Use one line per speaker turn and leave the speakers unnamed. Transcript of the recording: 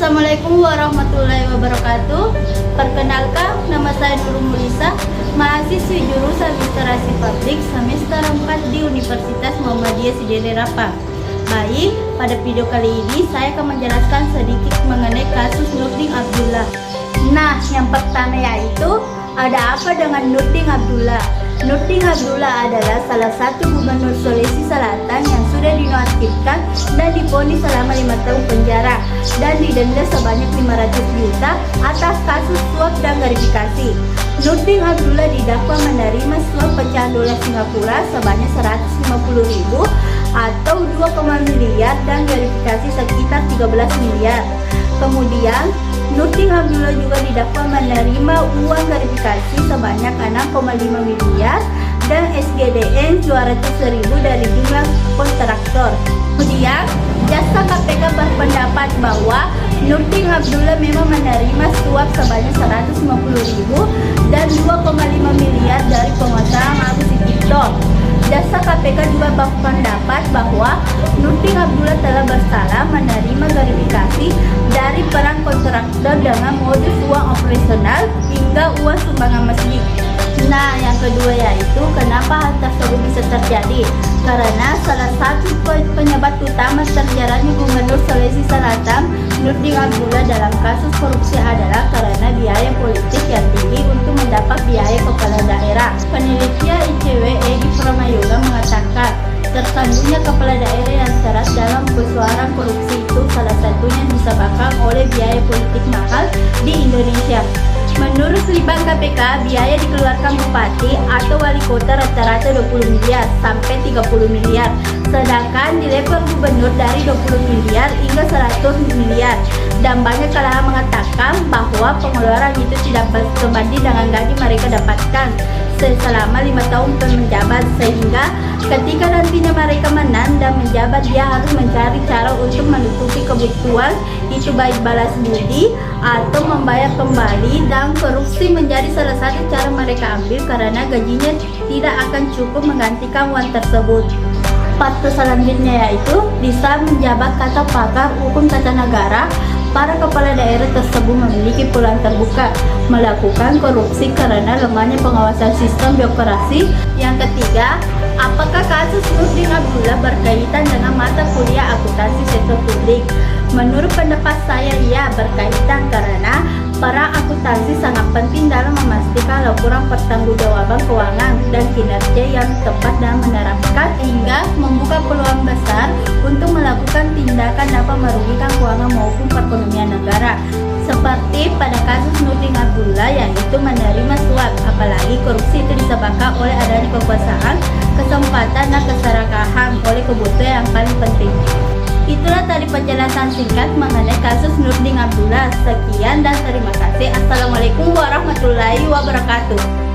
Assalamualaikum warahmatullahi wabarakatuh. Perkenalkan, nama saya Nurul Mulisa, mahasiswi jurusan Literasi Publik semester 4 di Universitas Muhammadiyah Sejene Rapang. Baik, pada video kali ini saya akan menjelaskan sedikit mengenai kasus Nurdin Abdullah. Nah, yang pertama yaitu, ada apa dengan Nurdin Abdullah? Nurdin Abdullah adalah salah satu gubernur Sulawesi Selatan yang sudah dinonaktifkan dan divonis selama 5 tahun penjara dan didenda sebanyak 500 juta atas kasus suap dan gratifikasi. Nurdin Abdullah didakwa menerima suap pecahan dolar Singapura sebanyak 150.000 atau 2, miliar dan gratifikasi sekitar 13 miliar. Kemudian Nurdin Abdullah juga didakwa menerima uang gratifikasi sebanyak 6,5 miliar dan SGDN 200.000 dari jumlah kontraktor. Kemudian Jaksa KPK berpendapat bahwa Nurdin Abdullah memang menerima suap sebanyak 150.000 dan 2,5 miliar dari pengusaha Agus Sucipto. Jaksa KPK juga berpendapat bahwa Nurdin Abdullah telah bersalah menerima gratifikasi dari peran kontraktor dengan modus uang operasional hingga uang sumbangan masjid. Nah, yang kedua yaitu kenapa hal tersebut bisa terjadi? Karena salah satu penyebab utama terjeratnya Gubernur Sulawesi Selatan Nurdin Abdullah dalam kasus korupsi adalah karena biaya politik yang tinggi untuk mendapat biaya kepala daerah. Penelitian ICW Edi Pramoyoga mengatakan tersandungnya kepala daerah yang syarat dalam persoalan korupsi itu salah satunya disebabkan oleh biaya politik mahal di Indonesia. Menurut Litbang KPK, biaya dikeluarkan bupati atau wali kota rata-rata 20 miliar sampai 30 miliar. Sedangkan di level gubernur dari 20 miliar hingga 100 miliar. Dan banyak kalangan mengatakan bahwa pengeluaran itu tidak sebanding dengan gaji mereka dapatkan selama 5 tahun menjabat, sehingga ketika nantinya mereka menang dan menjabat dia harus mencari cara untuk menutupi kebutuhan itu, baik balas budi atau membayar kembali, dan korupsi menjadi salah satu cara mereka ambil karena gajinya tidak akan cukup menggantikan uang tersebut. Faktor selanjutnya yaitu bisa menjabat kata pakar hukum tata negara. Para kepala daerah tersebut memiliki peluang terbuka melakukan korupsi karena lemahnya pengawasan sistem birokrasi. Yang ketiga, apakah kasus Nurdin Abdullah berkaitan dengan mata kuliah akuntansi sektor publik? Menurut pendapat saya, ya, berkaitan karena para akuntansi sangat penting dalam memastikan laporan pertanggungjawaban keuangan dan kinerja yang tepat dan menerapkan hingga membuka peluang besar untuk melakukan tindakan dapat merugikan keuangan maupun perekonomian negara. Seperti pada kasus Nurdin Abdullah yaitu menerima suap, apalagi korupsi itu disebabkan oleh adanya kekuasaan, kesempatan dan keserakahan oleh kebutuhan yang paling penting. Itulah tadi penjelasan singkat mengenai kasus Nurdin Abdullah. Sekian dan terima kasih. Assalamualaikum warahmatullahi wabarakatuh.